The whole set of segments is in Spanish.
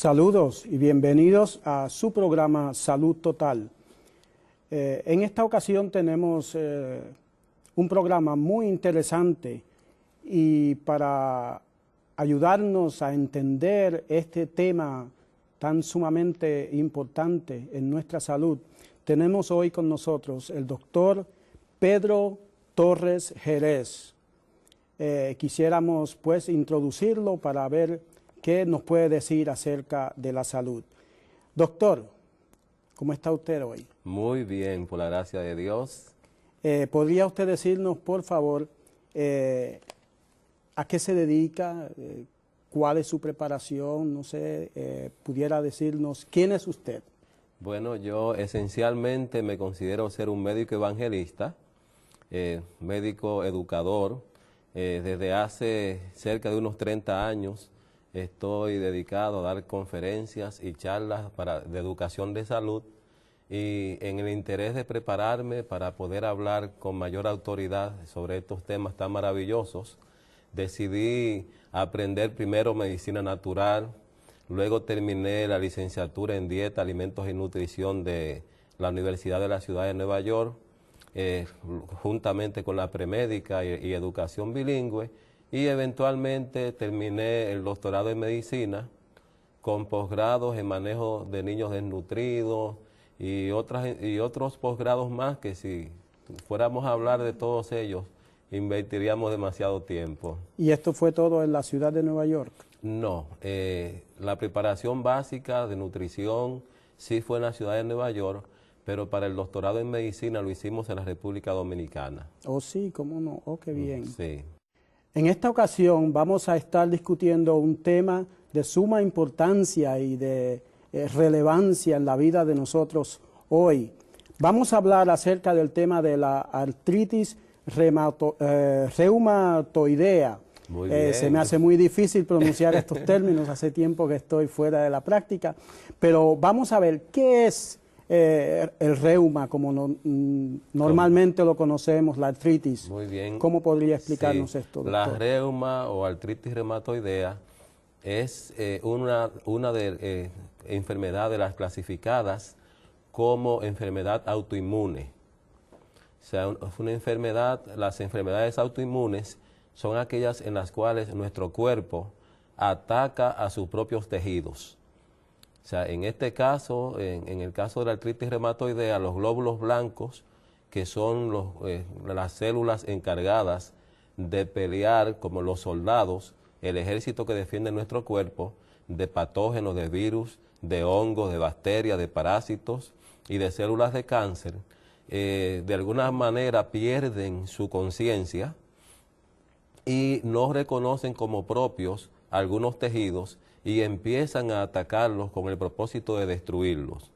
Saludos y bienvenidos a su programa Salud Total. En esta ocasión tenemos un programa muy interesante y para ayudarnos a entender este tema tan sumamente importante en nuestra salud, tenemos hoy con nosotros el doctor Pedro Torres Jerez. Quisiéramos pues introducirlo para ver qué nos puede decir acerca de la salud. Doctor, ¿cómo está usted hoy? Muy bien, por la gracia de Dios. ¿Podría usted decirnos, por favor, a qué se dedica, cuál es su preparación? No sé, pudiera decirnos quién es usted. Bueno, yo esencialmente me considero ser un médico evangelista, médico educador. Desde hace cerca de unos 30 años estoy dedicado a dar conferencias y charlas de educación de salud, y en el interés de prepararme para poder hablar con mayor autoridad sobre estos temas tan maravillosos, decidí aprender primero medicina natural, luego terminé la licenciatura en dieta, alimentos y nutrición de la Universidad de la Ciudad de Nueva York, juntamente con la premédica y educación bilingüe, y eventualmente terminé el doctorado en medicina con posgrados en manejo de niños desnutridos y otros posgrados más que si fuéramos a hablar de todos ellos invertiríamos demasiado tiempo. ¿Y esto fue todo en la ciudad de Nueva York? No, la preparación básica de nutrición sí fue en la ciudad de Nueva York, pero para el doctorado en medicina lo hicimos en la República Dominicana. Oh sí, cómo no, oh qué bien. Sí. En esta ocasión vamos a estar discutiendo un tema de suma importancia y de relevancia en la vida de nosotros hoy. Vamos a hablar acerca del tema de la artritis reumatoidea. Muy bien. Se me hace muy difícil pronunciar estos términos, hace tiempo que estoy fuera de la práctica, pero vamos a ver qué es el reuma, como normalmente lo conocemos, la artritis. Muy bien. ¿Cómo podría explicarnos esto, doctor? La reuma o artritis reumatoidea es una de enfermedades de las clasificadas como enfermedad autoinmune. O sea, es una enfermedad, las enfermedades autoinmunes son aquellas en las cuales nuestro cuerpo ataca a sus propios tejidos. O sea, en este caso, en el caso de la artritis reumatoidea, los glóbulos blancos, que son las células encargadas de pelear, como los soldados, el ejército que defiende nuestro cuerpo, de patógenos, de virus, de hongos, de bacterias, de parásitos y de células de cáncer, de alguna manera pierden su conciencia y no reconocen como propios algunos tejidos y empiezan a atacarlos con el propósito de destruirlos.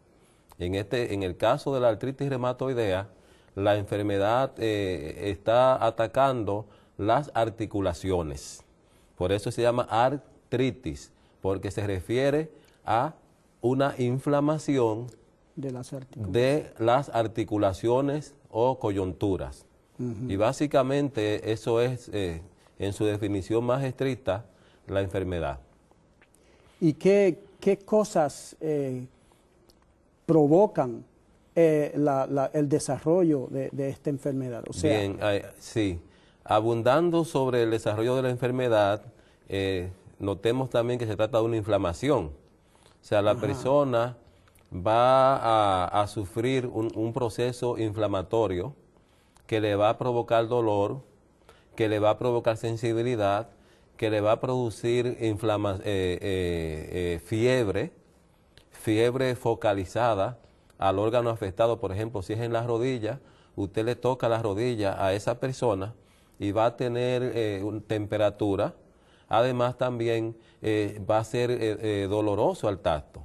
En el caso de la artritis reumatoidea, la enfermedad está atacando las articulaciones. Por eso se llama artritis, porque se refiere a una inflamación de las articulaciones o coyunturas. Y básicamente eso es, en su definición más estricta, la enfermedad. ¿Y qué cosas provocan el desarrollo de esta enfermedad? O sea, bien, sí. Abundando sobre el desarrollo de la enfermedad, notemos también que se trata de una inflamación. O sea, la persona va a sufrir un proceso inflamatorio que le va a provocar dolor, que le va a provocar sensibilidad, que le va a producir fiebre focalizada al órgano afectado. Por ejemplo, si es en la rodilla, usted le toca la rodilla a esa persona y va a tener temperatura. Además también va a ser doloroso al tacto.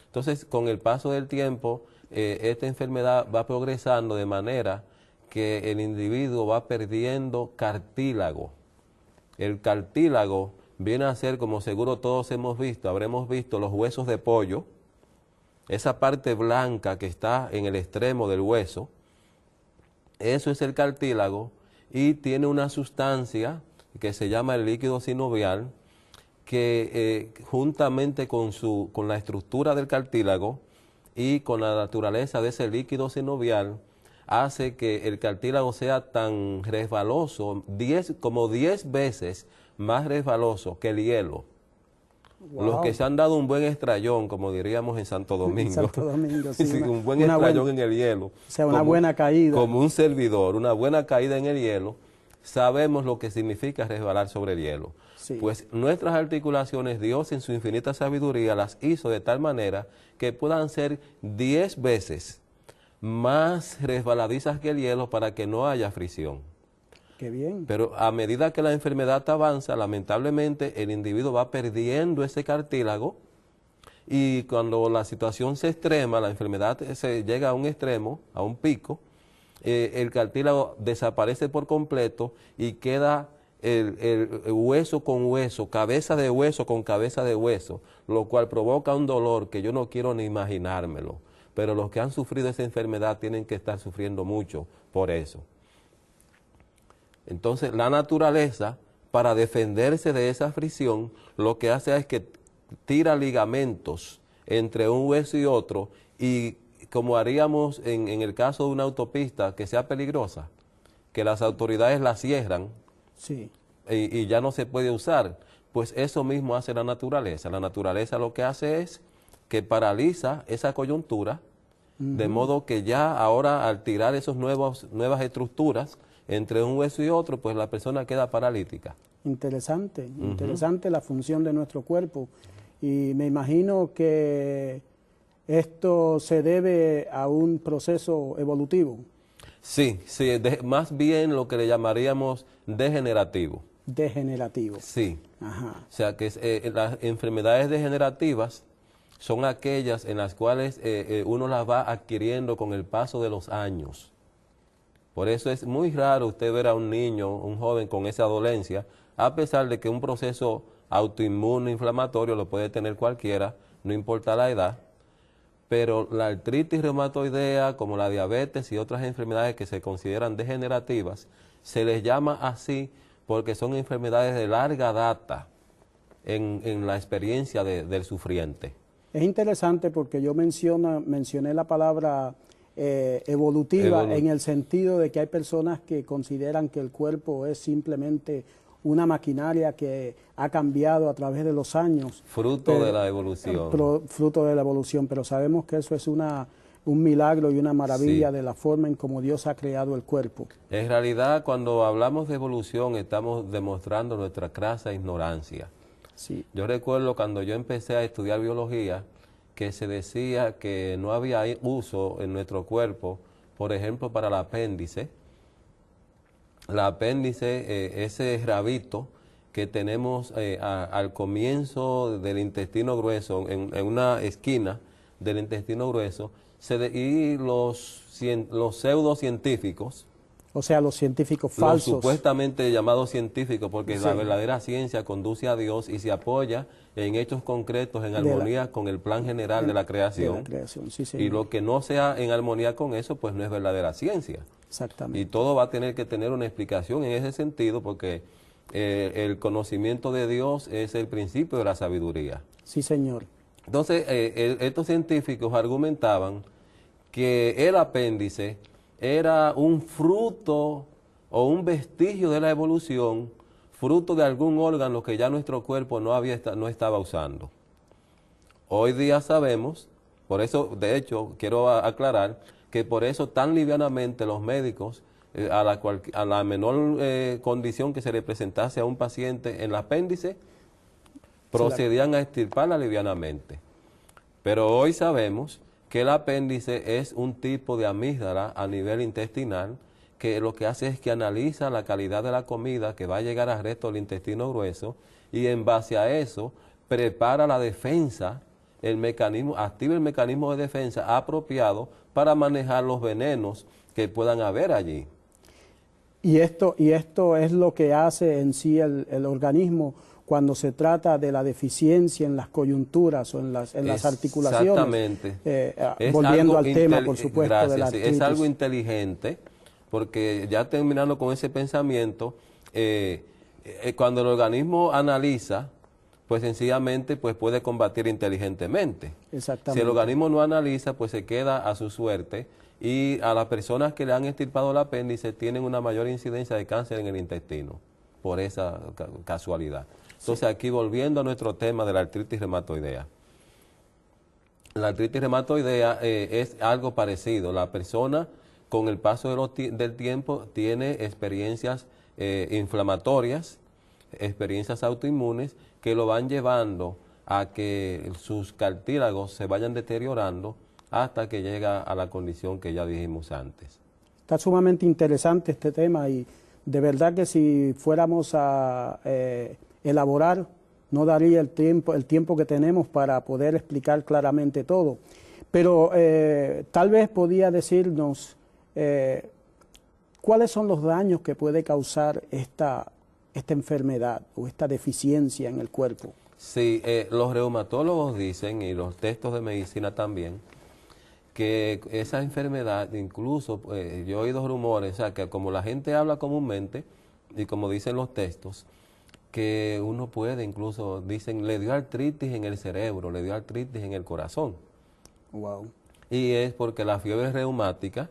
Entonces, con el paso del tiempo, esta enfermedad va progresando de manera que el individuo va perdiendo cartílago. El cartílago viene a ser, como seguro todos habremos visto los huesos de pollo, esa parte blanca que está en el extremo del hueso, eso es el cartílago, y tiene una sustancia que se llama el líquido sinovial, que juntamente con la estructura del cartílago y con la naturaleza de ese líquido sinovial, hace que el cartílago sea tan resbaloso, como 10 veces más resbaloso que el hielo. Wow. Los que se han dado un buen estrellón, como diríamos en Santo Domingo, Santo Domingo sí, un buen estrellón en el hielo, o sea, una buena caída. Como un servidor, una buena caída en el hielo, sabemos lo que significa resbalar sobre el hielo. Sí. Pues nuestras articulaciones, Dios en su infinita sabiduría las hizo de tal manera que puedan ser 10 veces más resbaladizas que el hielo para que no haya fricción. Qué bien. Pero a medida que la enfermedad avanza, lamentablemente el individuo va perdiendo ese cartílago y cuando la situación se extrema, la enfermedad se llega a un extremo, a un pico, el cartílago desaparece por completo y queda el hueso con hueso, cabeza de hueso con cabeza de hueso, lo cual provoca un dolor que yo no quiero ni imaginármelo. Pero los que han sufrido esa enfermedad tienen que estar sufriendo mucho por eso. Entonces, la naturaleza, para defenderse de esa fricción, lo que hace es que tira ligamentos entre un hueso y otro, y como haríamos en el caso de una autopista que sea peligrosa, que las autoridades la cierran, sí, y ya no se puede usar, pues eso mismo hace la naturaleza. La naturaleza lo que hace es que paraliza esa coyuntura, de modo que ya ahora al tirar esas nuevas estructuras entre un hueso y otro, pues la persona queda paralítica. Interesante, interesante la función de nuestro cuerpo. Y me imagino que esto se debe a un proceso evolutivo. Sí, más bien lo que le llamaríamos degenerativo. Degenerativo. Sí. Ajá. O sea que las enfermedades degenerativas son aquellas en las cuales uno las va adquiriendo con el paso de los años. Por eso es muy raro usted ver a un niño, un joven con esa dolencia, a pesar de que un proceso autoinmune inflamatorio lo puede tener cualquiera, no importa la edad, pero la artritis reumatoidea, como la diabetes y otras enfermedades que se consideran degenerativas, se les llama así porque son enfermedades de larga data en la experiencia del sufriente. Es interesante porque yo mencioné la palabra evolutiva en el sentido de que hay personas que consideran que el cuerpo es simplemente una maquinaria que ha cambiado a través de los años. Fruto de la evolución. Fruto de la evolución, pero sabemos que eso es un milagro y una maravilla, sí, de la forma en cómo Dios ha creado el cuerpo. En realidad, cuando hablamos de evolución, estamos demostrando nuestra crasa ignorancia. Sí. Yo recuerdo cuando yo empecé a estudiar biología, que se decía que no había uso en nuestro cuerpo, por ejemplo, para el apéndice. El apéndice, ese rabito que tenemos al comienzo del intestino grueso, en una esquina del intestino grueso, y los pseudocientíficos, o sea, los científicos falsos, los supuestamente llamados científicos, porque sí, la verdadera ciencia conduce a Dios y se apoya en hechos concretos, en armonía con el plan general de la creación. Sí, y lo que no sea en armonía con eso, pues no es verdadera ciencia. Exactamente. Y todo va a tener que tener una explicación en ese sentido, porque el conocimiento de Dios es el principio de la sabiduría. Sí, señor. Entonces, estos científicos argumentaban que el apéndice era un fruto o un vestigio de la evolución, fruto de algún órgano que ya nuestro cuerpo no estaba usando. Hoy día sabemos, por eso, de hecho, quiero aclarar, que por eso tan livianamente los médicos, a la menor condición que se le presentase a un paciente en el apéndice, procedían a extirparla livianamente. Pero hoy sabemos que el apéndice es un tipo de amígdala a nivel intestinal que lo que hace es que analiza la calidad de la comida que va a llegar al resto del intestino grueso y en base a eso prepara la defensa, activa el mecanismo de defensa apropiado para manejar los venenos que puedan haber allí. Y esto es lo que hace en sí el organismo cuando se trata de la deficiencia en las coyunturas o en las articulaciones. Exactamente. Volviendo al tema, por supuesto, de la artritis. Es algo inteligente, porque ya terminando con ese pensamiento, cuando el organismo analiza, pues sencillamente pues puede combatir inteligentemente. Exactamente. Si el organismo no analiza, pues se queda a su suerte, y a las personas que le han extirpado el apéndice tienen una mayor incidencia de cáncer en el intestino, por esa casualidad. Entonces, aquí volviendo a nuestro tema de la artritis reumatoidea. La artritis reumatoidea es algo parecido. La persona, con el paso del tiempo, tiene experiencias inflamatorias, experiencias autoinmunes, que lo van llevando a que sus cartílagos se vayan deteriorando hasta que llega a la condición que ya dijimos antes. Está sumamente interesante este tema y de verdad que si fuéramos a elaborar, no daría el tiempo que tenemos para poder explicar claramente todo. Pero tal vez podía decirnos cuáles son los daños que puede causar esta enfermedad o esta deficiencia en el cuerpo. Sí, los reumatólogos dicen, y los textos de medicina también, que esa enfermedad, incluso yo he oído rumores, o sea, que como la gente habla comúnmente, y como dicen los textos, que uno puede incluso, dicen, le dio artritis en el cerebro, le dio artritis en el corazón. Wow. Y es porque la fiebre reumática,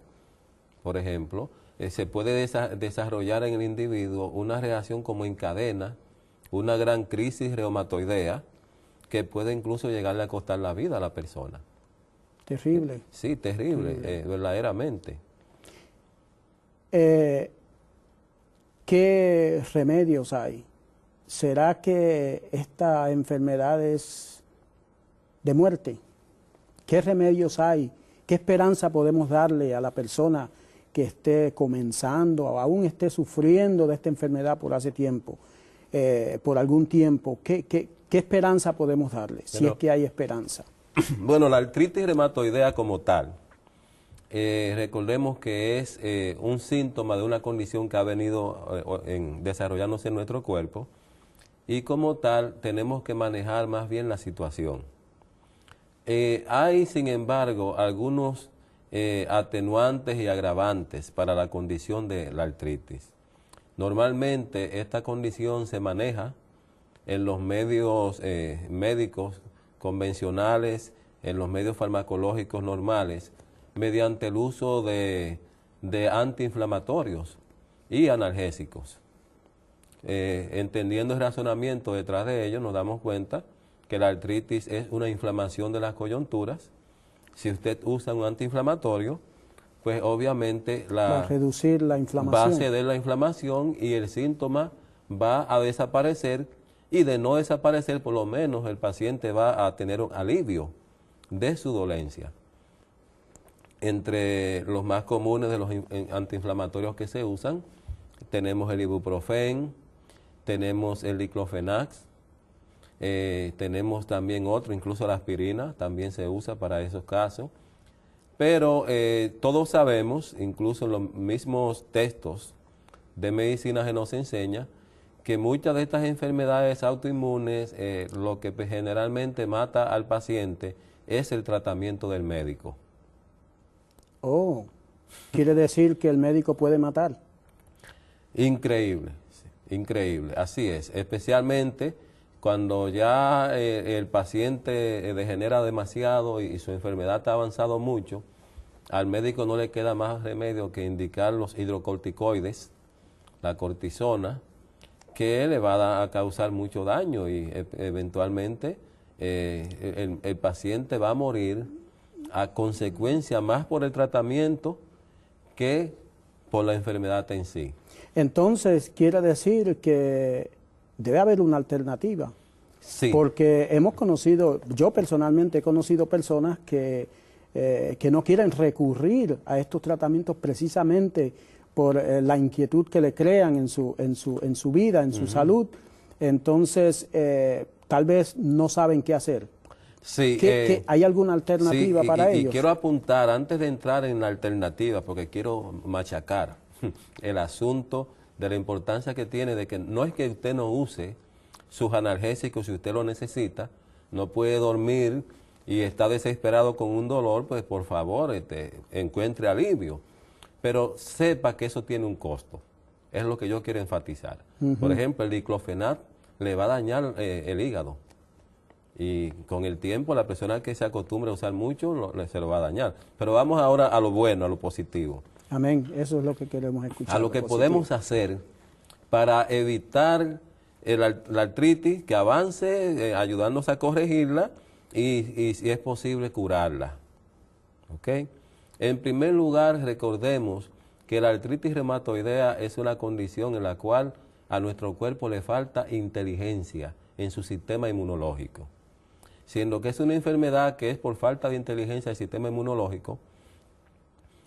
por ejemplo, se puede desarrollar en el individuo una reacción como en cadena, una gran crisis reumatoidea, que puede incluso llegarle a costar la vida a la persona. Terrible. Sí, terrible. Verdaderamente. ¿Qué remedios hay? ¿Será que esta enfermedad es de muerte? ¿Qué remedios hay? ¿Qué esperanza podemos darle a la persona que esté comenzando o aún esté sufriendo de esta enfermedad por hace tiempo, por algún tiempo? ¿Qué esperanza podemos darle, si es que hay esperanza? Bueno, la artritis reumatoidea como tal, recordemos que es un síntoma de una condición que ha venido desarrollándose en nuestro cuerpo, y como tal tenemos que manejar más bien la situación. Hay, sin embargo, algunos atenuantes y agravantes para la condición de la artritis. Normalmente esta condición se maneja en los medios médicos convencionales, en los medios farmacológicos normales, mediante el uso de antiinflamatorios y analgésicos. Entendiendo el razonamiento detrás de ello, nos damos cuenta que la artritis es una inflamación de las coyunturas. Si usted usa un antiinflamatorio, pues obviamente va a reducir la inflamación. Va a ceder la inflamación y el síntoma va a desaparecer, y de no desaparecer, por lo menos el paciente va a tener un alivio de su dolencia. Entre los más comunes de los antiinflamatorios que se usan, tenemos el ibuprofen, tenemos el diclofenac, tenemos también otro, incluso la aspirina también se usa para esos casos. Pero todos sabemos, incluso en los mismos textos de medicina que nos enseña, que muchas de estas enfermedades autoinmunes, lo que generalmente mata al paciente es el tratamiento del médico. Oh, ¿quiere decir que el médico puede matar? Increíble, increíble, así es, especialmente cuando ya el paciente degenera demasiado y su enfermedad ha avanzado mucho. Al médico no le queda más remedio que indicar los hidrocorticoides, la cortisona, que le va a causar mucho daño, y eventualmente el paciente va a morir a consecuencia más por el tratamiento que por la enfermedad en sí. Entonces, quiere decir que debe haber una alternativa. Sí. Porque hemos conocido, yo personalmente he conocido personas que no quieren recurrir a estos tratamientos precisamente por la inquietud que le crean en su vida, en su salud. Entonces, tal vez no saben qué hacer. Sí, ¿Hay alguna alternativa para ellos? Y quiero apuntar, antes de entrar en la alternativa, porque quiero machacar el asunto de la importancia que tiene de que no es que usted no use sus analgésicos si usted lo necesita, no puede dormir y está desesperado con un dolor, pues por favor encuentre alivio. Pero sepa que eso tiene un costo, es lo que yo quiero enfatizar. Por ejemplo, el diclofenac le va a dañar el hígado, Y con el tiempo, la persona que se acostumbre a usar mucho, se lo va a dañar. Pero vamos ahora a lo bueno, a lo positivo. Amén. Eso es lo que queremos escuchar. A lo que podemos hacer para evitar la artritis, que avance, ayudándonos a corregirla y si es posible curarla. ¿Ok? En primer lugar, recordemos que la artritis reumatoidea es una condición en la cual a nuestro cuerpo le falta inteligencia en su sistema inmunológico. Siendo que es una enfermedad que es por falta de inteligencia del sistema inmunológico,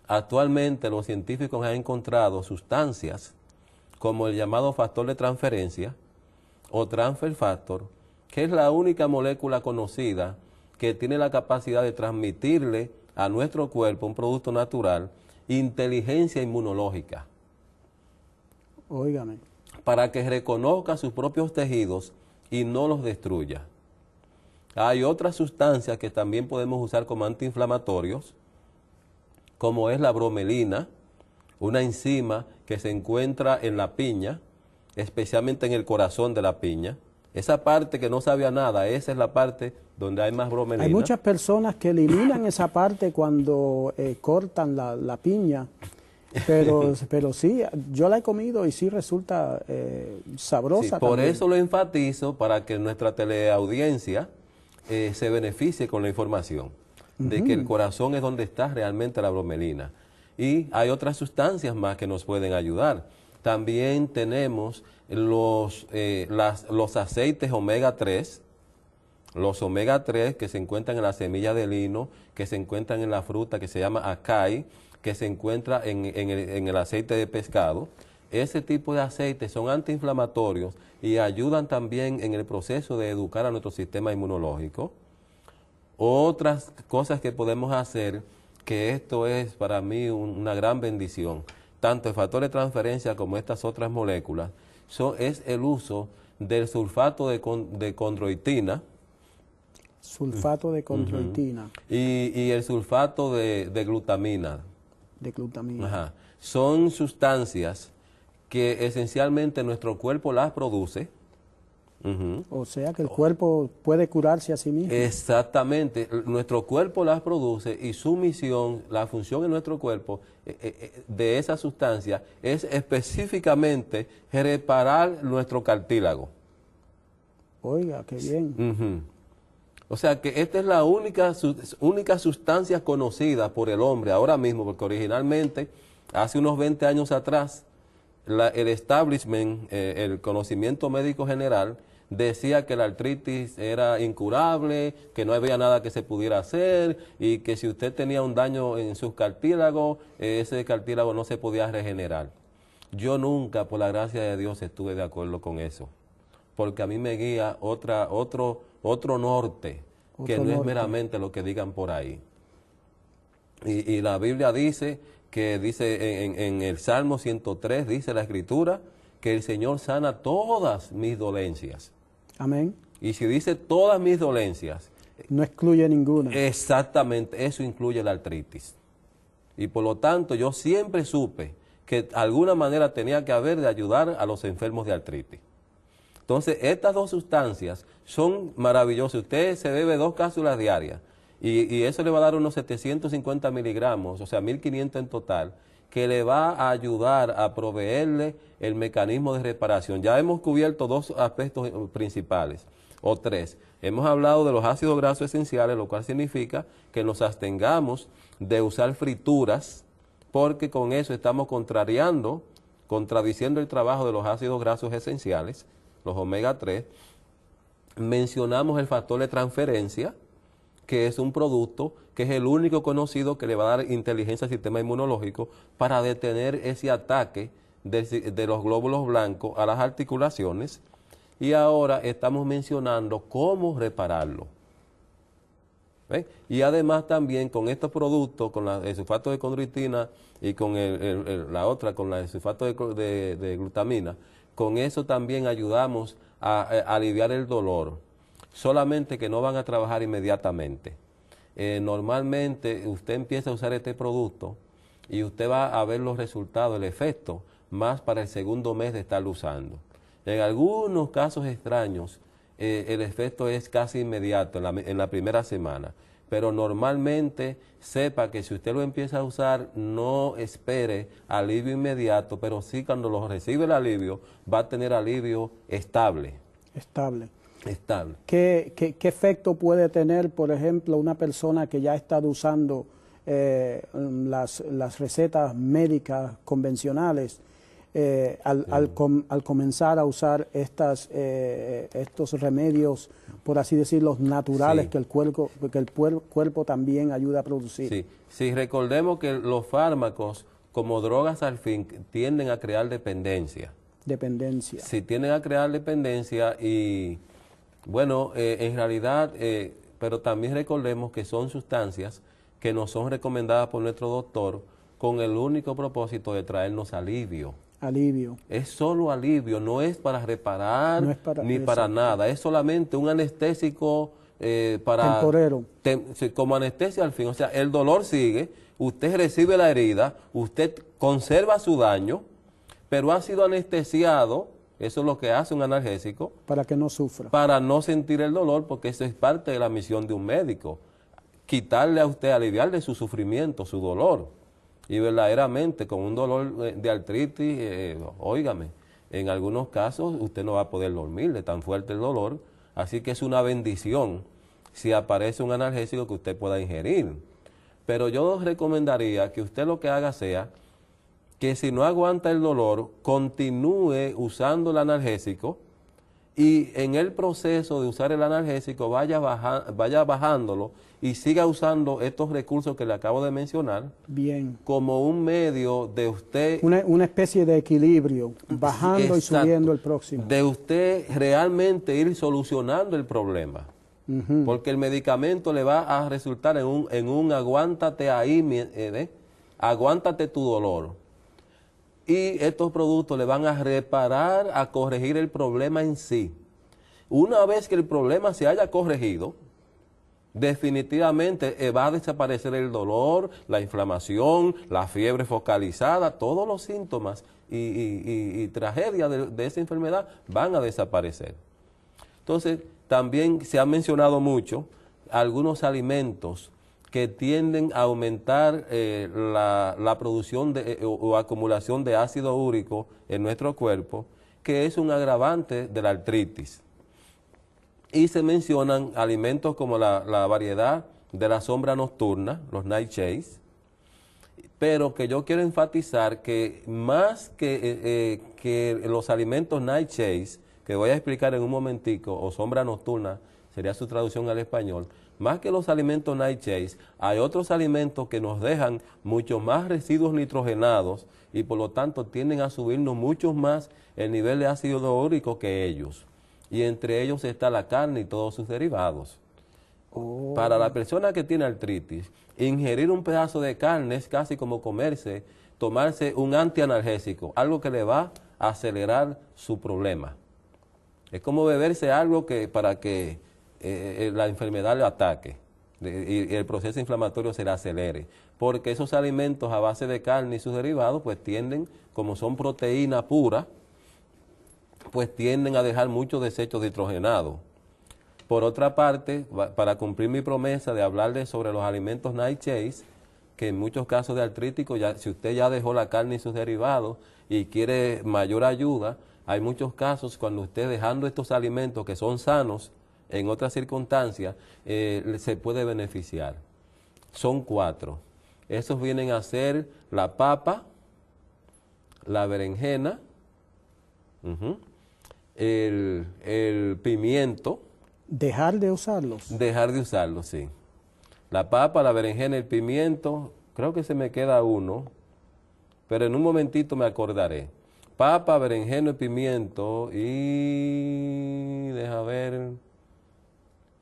actualmente los científicos han encontrado sustancias como el llamado factor de transferencia o transfer factor, que es la única molécula conocida que tiene la capacidad de transmitirle a nuestro cuerpo, un producto natural, inteligencia inmunológica. Óigame. Para que reconozca sus propios tejidos y no los destruya. Hay otras sustancias que también podemos usar como antiinflamatorios, como es la bromelina, una enzima que se encuentra en la piña, especialmente en el corazón de la piña. Esa parte que no sabía nada, esa es la parte donde hay más bromelina. Hay muchas personas que eliminan esa parte cuando cortan la piña, pero sí, yo la he comido y sí resulta sabrosa. Sí, por también. eso lo enfatizo, para que nuestra teleaudiencia se beneficie con la información de que el corazón es donde está realmente la bromelina. Y hay otras sustancias más que nos pueden ayudar. También tenemos los aceites omega 3, los omega 3 que se encuentran en la semilla de lino, que se encuentran en la fruta que se llama acai, que se encuentra en el aceite de pescado. Ese tipo de aceites son antiinflamatorios y ayudan también en el proceso de educar a nuestro sistema inmunológico. Otras cosas que podemos hacer, que esto es para mí una gran bendición, tanto el factor de transferencia como estas otras moléculas, es el uso del sulfato de condroitina. Sulfato de condroitina. Y el sulfato de glutamina. De glutamina. Ajá. Son sustancias que esencialmente nuestro cuerpo las produce. O sea que el cuerpo puede curarse a sí mismo. Exactamente, nuestro cuerpo las produce y su misión, la función en nuestro cuerpo de esa sustancia es específicamente reparar nuestro cartílago. Oiga, qué bien. O sea que esta es la única sustancia conocida por el hombre ahora mismo, porque originalmente, hace unos 20 años atrás, el establishment, el conocimiento médico general, decía que la artritis era incurable, que no había nada que se pudiera hacer y que si usted tenía un daño en sus cartílagos, ese cartílago no se podía regenerar. Yo nunca, por la gracia de Dios, estuve de acuerdo con eso, porque a mí me guía otro norte, que no es meramente lo que digan por ahí. Y la Biblia dice en el Salmo 103, dice la Escritura, que el Señor sana todas mis dolencias. Amén. Y si dice todas mis dolencias, no excluye ninguna. Exactamente, eso incluye la artritis. Y por lo tanto, yo siempre supe que alguna manera tenía que haber de ayudar a los enfermos de artritis. Entonces, estas dos sustancias son maravillosas. Usted se bebe 2 cápsulas diarias y eso le va a dar unos 750 miligramos, o sea, 1500 en total, que le va a ayudar a proveerle el mecanismo de reparación. Ya hemos cubierto 2 aspectos principales, o 3. Hemos hablado de los ácidos grasos esenciales, lo cual significa que nos abstengamos de usar frituras, porque con eso estamos contradiciendo el trabajo de los ácidos grasos esenciales, los omega 3. Mencionamos el factor de transferencia, que es un producto que es el único conocido que le va a dar inteligencia al sistema inmunológico para detener ese ataque de los glóbulos blancos a las articulaciones. Y ahora estamos mencionando cómo repararlo. ¿Ven? Y además también con estos productos, con el sulfato de condroitina y con la otra, con el sulfato de glutamina, con eso también ayudamos a aliviar el dolor. Solamente que no van a trabajar inmediatamente. Normalmente usted empieza a usar este producto y usted va a ver los resultados, el efecto, más para el segundo mes de estarlo usando. En algunos casos extraños, el efecto es casi inmediato en la primera semana. Pero normalmente sepa que si usted lo empieza a usar, no espere alivio inmediato, pero sí cuando lo recibe el alivio, va a tener alivio estable. Estable. Estable. ¿Qué efecto puede tener, por ejemplo, una persona que ya ha estado usando las recetas médicas convencionales al comenzar a usar estos remedios, por así decirlo, naturales, Sí. que el cuerpo también ayuda a producir? Sí, sí, recordemos que los fármacos, como drogas al fin, tienden a crear dependencia. Dependencia. Sí, tienden a crear dependencia y, bueno, en realidad, pero también recordemos que son sustancias que nos son recomendadas por nuestro doctor con el único propósito de traernos alivio. Alivio. Es solo alivio, no es para reparar No es para ni eso. para nada, es solamente un anestésico para... Temporero. Sí, como anestesia al fin, o sea, el dolor sigue, usted recibe la herida, usted conserva su daño, pero ha sido anestesiado, eso es lo que hace un analgésico, Para que no sufra. para no sentir el dolor, porque eso es parte de la misión de un médico, quitarle a usted, aliviarle su sufrimiento, su dolor. Y verdaderamente con un dolor de artritis, óigame, en algunos casos usted no va a poder dormir de tan fuerte el dolor, así que es una bendición si aparece un analgésico que usted pueda ingerir. Pero yo recomendaría que usted lo que haga sea que si no aguanta el dolor, continúe usando el analgésico y en el proceso de usar el analgésico vaya bajándolo y siga usando estos recursos que le acabo de mencionar. Bien. Como un medio de usted... Una especie de equilibrio, bajando y subiendo el próximo. De usted realmente ir solucionando el problema. Porque el medicamento le va a resultar en un aguántate ahí, aguántate tu dolor. Y estos productos le van a reparar, a corregir el problema en sí. Una vez que el problema se haya corregido, definitivamente va a desaparecer el dolor, la inflamación, la fiebre focalizada, todos los síntomas y tragedias de esa enfermedad van a desaparecer. Entonces, también se ha mencionado mucho algunos alimentos que tienden a aumentar la producción o acumulación de ácido úrico en nuestro cuerpo, que es un agravante de la artritis. Y se mencionan alimentos como la variedad de la sombra nocturna, los nightshades, pero que yo quiero enfatizar que más que los alimentos nightshades, que voy a explicar en un momentico, o sombra nocturna, sería su traducción al español, más que los alimentos nightshades, hay otros alimentos que nos dejan mucho más residuos nitrogenados y por lo tanto tienden a subirnos mucho más el nivel de ácido úrico que ellos. Y entre ellos está la carne y todos sus derivados. Para la persona que tiene artritis, ingerir un pedazo de carne es casi como tomarse un antianalgésico, algo que le va a acelerar su problema. Es como beberse algo para que la enfermedad le ataque y el proceso inflamatorio se le acelere. Porque esos alimentos a base de carne y sus derivados, pues tienden, como son proteína pura, pues tienden a dejar muchos desechos nitrogenados. Por otra parte, para cumplir mi promesa de hablarles sobre los alimentos nightshades, que en muchos casos de artrítico, si usted ya dejó la carne y sus derivados y quiere mayor ayuda, hay muchos casos cuando usted dejando estos alimentos que son sanos, en otras circunstancias, se puede beneficiar. Son 4. Esos vienen a ser la papa, la berenjena, el pimiento. ¿Dejar de usarlos? Dejar de usarlos, sí. La papa, la berenjena, el pimiento, creo que se me queda uno, pero en un momentito me acordaré. Papa, berenjena y pimiento y... deja ver...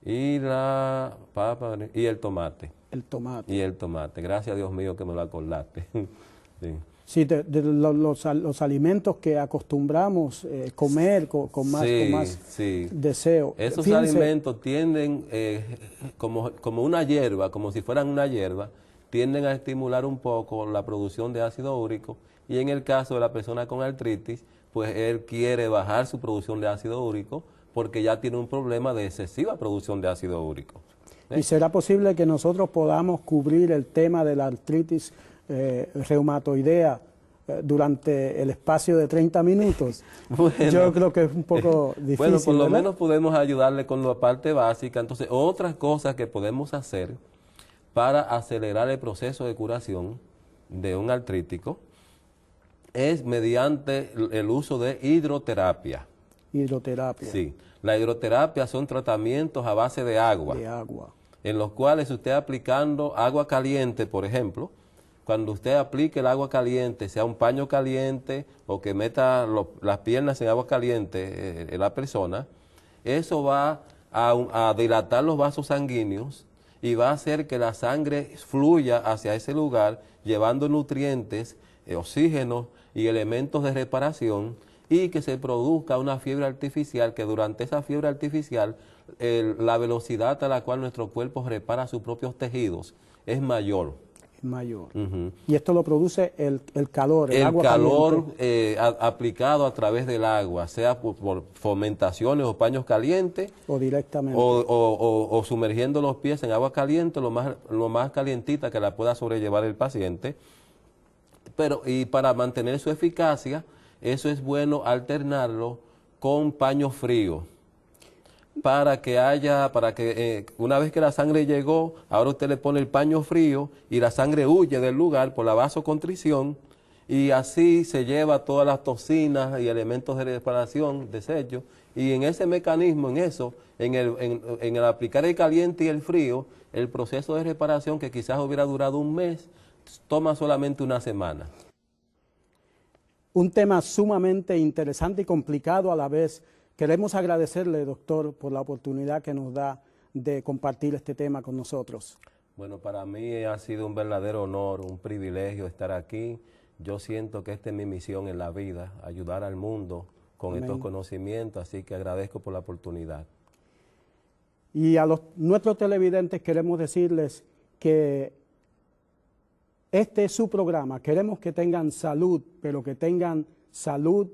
y la papa y el tomate. El tomate. Y el tomate. Gracias a Dios mío que me lo acordaste. Sí. Sí, los alimentos que acostumbramos comer con más sí. deseo. Esos Fíjense, alimentos tienden, como una hierba, como si fueran una hierba, tienden a estimular un poco la producción de ácido úrico y en el caso de la persona con artritis, pues él quiere bajar su producción de ácido úrico porque ya tiene un problema de excesiva producción de ácido úrico. ¿Y será posible que nosotros podamos cubrir el tema de la artritis reumatoidea durante el espacio de 30 minutos? Bueno, yo creo que es un poco difícil. Bueno, por lo ¿verdad? menos podemos ayudarle con la parte básica. Entonces, otras cosas que podemos hacer para acelerar el proceso de curación de un artrítico es mediante el uso de hidroterapia. Hidroterapia. Sí, la hidroterapia son tratamientos a base de agua. De agua. En los cuales usted aplicando agua caliente, por ejemplo, cuando usted aplique el agua caliente, sea un paño caliente o que meta las piernas en agua caliente la persona, eso va a dilatar los vasos sanguíneos y va a hacer que la sangre fluya hacia ese lugar, llevando nutrientes, oxígeno y elementos de reparación, y que se produzca una fiebre artificial, que durante esa fiebre artificial la velocidad a la cual nuestro cuerpo repara sus propios tejidos es mayor. Mayor. Y esto lo produce el calor, el agua calor aplicado a través del agua, sea por fomentaciones o paños calientes o directamente o sumergiendo los pies en agua caliente, lo más calientita que la pueda sobrellevar el paciente. Pero y para mantener su eficacia, eso es bueno alternarlo con paño frío, para que una vez que la sangre llegó, ahora usted le pone el paño frío y la sangre huye del lugar por la vasoconstricción, y así se lleva todas las toxinas y elementos de reparación, desechos, y en ese mecanismo, en el aplicar el caliente y el frío, el proceso de reparación, que quizás hubiera durado un mes, toma solamente una semana. Un tema sumamente interesante y complicado a la vez. Queremos agradecerle, doctor, por la oportunidad que nos da de compartir este tema con nosotros. Bueno, para mí ha sido un verdadero honor, un privilegio estar aquí. Yo siento que esta es mi misión en la vida, ayudar al mundo con estos conocimientos, así que agradezco por la oportunidad. Y a nuestros televidentes queremos decirles que este es su programa. Queremos que tengan salud, pero que tengan salud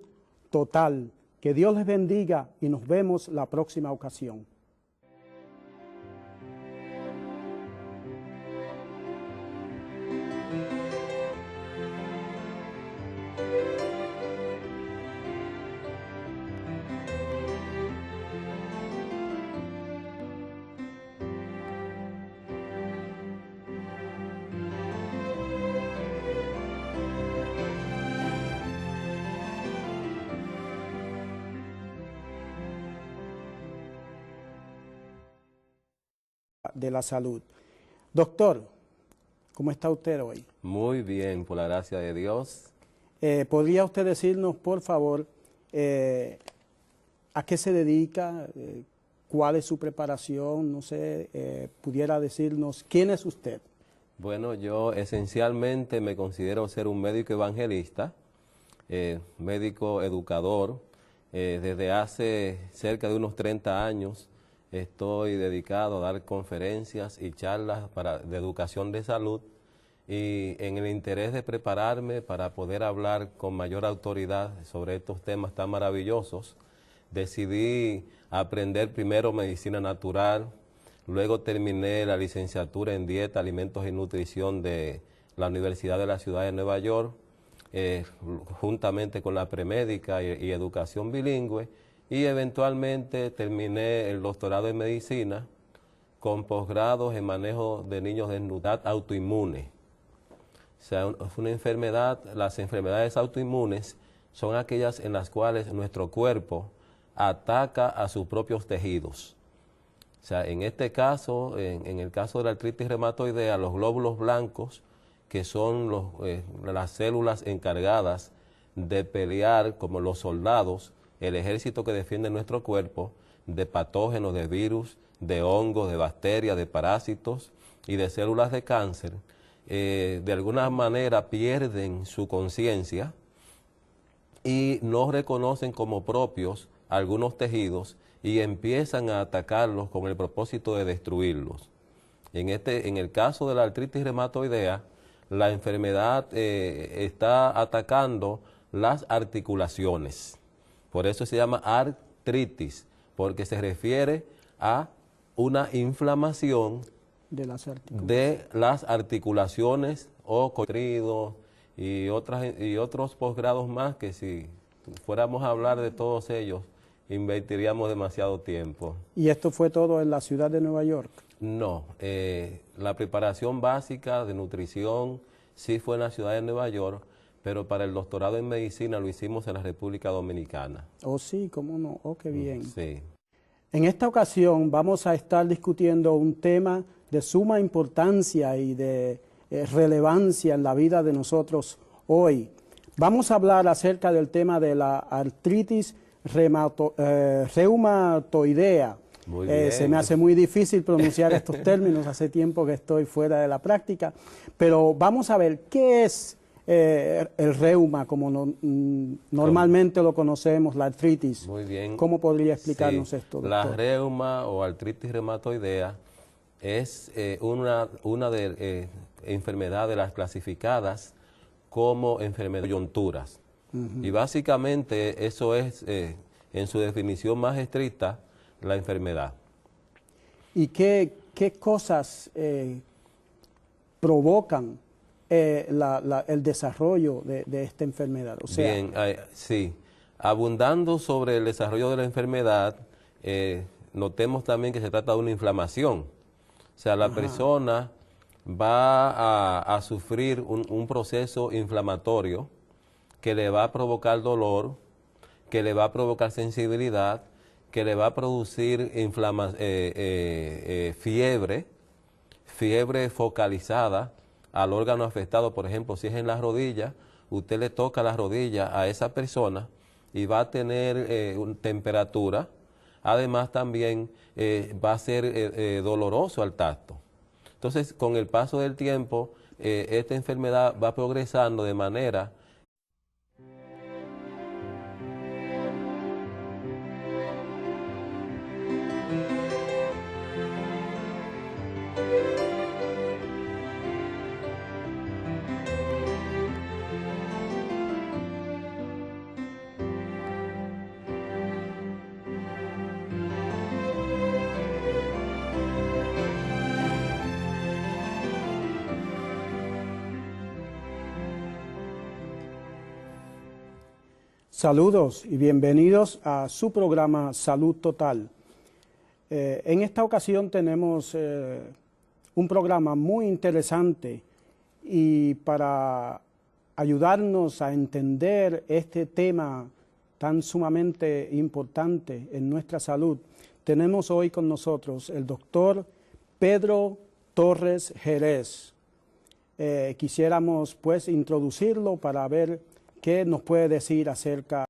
total. Que Dios les bendiga y nos vemos la próxima ocasión. De la salud. Doctor, ¿cómo está usted hoy? Muy bien, por la gracia de Dios. ¿Podría usted decirnos, por favor, a qué se dedica, cuál es su preparación? No sé, pudiera decirnos quién es usted. Bueno, yo esencialmente me considero ser un médico evangelista, médico educador. Desde hace cerca de unos 30 años estoy dedicado a dar conferencias y charlas de educación de salud, y en el interés de prepararme para poder hablar con mayor autoridad sobre estos temas tan maravillosos, decidí aprender primero medicina natural, luego terminé la licenciatura en dieta, alimentos y nutrición de la Universidad de la Ciudad de Nueva York, juntamente con la premédica y educación bilingüe, y eventualmente terminé el doctorado en medicina con posgrados en manejo de niños de enfermedad autoinmune. O sea, es una enfermedad, las enfermedades autoinmunes son aquellas en las cuales nuestro cuerpo ataca a sus propios tejidos. O sea, en este caso, en el caso de la artritis reumatoidea, los glóbulos blancos, que son las células encargadas de pelear como los soldados, el ejército que defiende nuestro cuerpo, de patógenos, de virus, de hongos, de bacterias, de parásitos y de células de cáncer, de alguna manera pierden su conciencia y no reconocen como propios algunos tejidos y empiezan a atacarlos con el propósito de destruirlos. En el caso de la artritis reumatoidea, la enfermedad está atacando las articulaciones. Por eso se llama artritis, porque se refiere a una inflamación de las articulaciones o cotrido y otros posgrados más que si fuéramos a hablar de todos ellos, invertiríamos demasiado tiempo. ¿Y esto fue todo en la ciudad de Nueva York? No, la preparación básica de nutrición sí fue en la ciudad de Nueva York, pero para el doctorado en medicina lo hicimos en la República Dominicana. Oh, sí, cómo no, oh, qué bien. Sí. En esta ocasión vamos a estar discutiendo un tema de suma importancia y de relevancia en la vida de nosotros hoy. Vamos a hablar acerca del tema de la artritis reumatoidea. Se me hace muy difícil pronunciar estos términos, hace tiempo que estoy fuera de la práctica, pero vamos a ver qué es el reuma, como normalmente lo conocemos, la artritis. Muy bien. ¿Cómo podría explicarnos esto, doctor? La reuma o artritis reumatoidea es una de enfermedades de las clasificadas como enfermedades de coyunturas. Y básicamente eso es, en su definición más estricta, la enfermedad. ¿Y qué cosas provocan el desarrollo de esta enfermedad? O sea, bien, sí. Abundando sobre el desarrollo de la enfermedad, notemos también que se trata de una inflamación. O sea, la persona va a sufrir un proceso inflamatorio que le va a provocar dolor, que le va a provocar sensibilidad, que le va a producir fiebre focalizada al órgano afectado. Por ejemplo, si es en la rodilla, usted le toca la rodilla a esa persona y va a tener temperatura. Además también va a ser doloroso al tacto. Entonces, con el paso del tiempo, esta enfermedad va progresando de manera saludos y bienvenidos a su programa Salud Total. En esta ocasión tenemos un programa muy interesante y para ayudarnos a entender este tema tan sumamente importante en nuestra salud, tenemos hoy con nosotros el doctor Pedro Torres Jerez. Quisiéramos pues introducirlo para ver qué nos puede decir acerca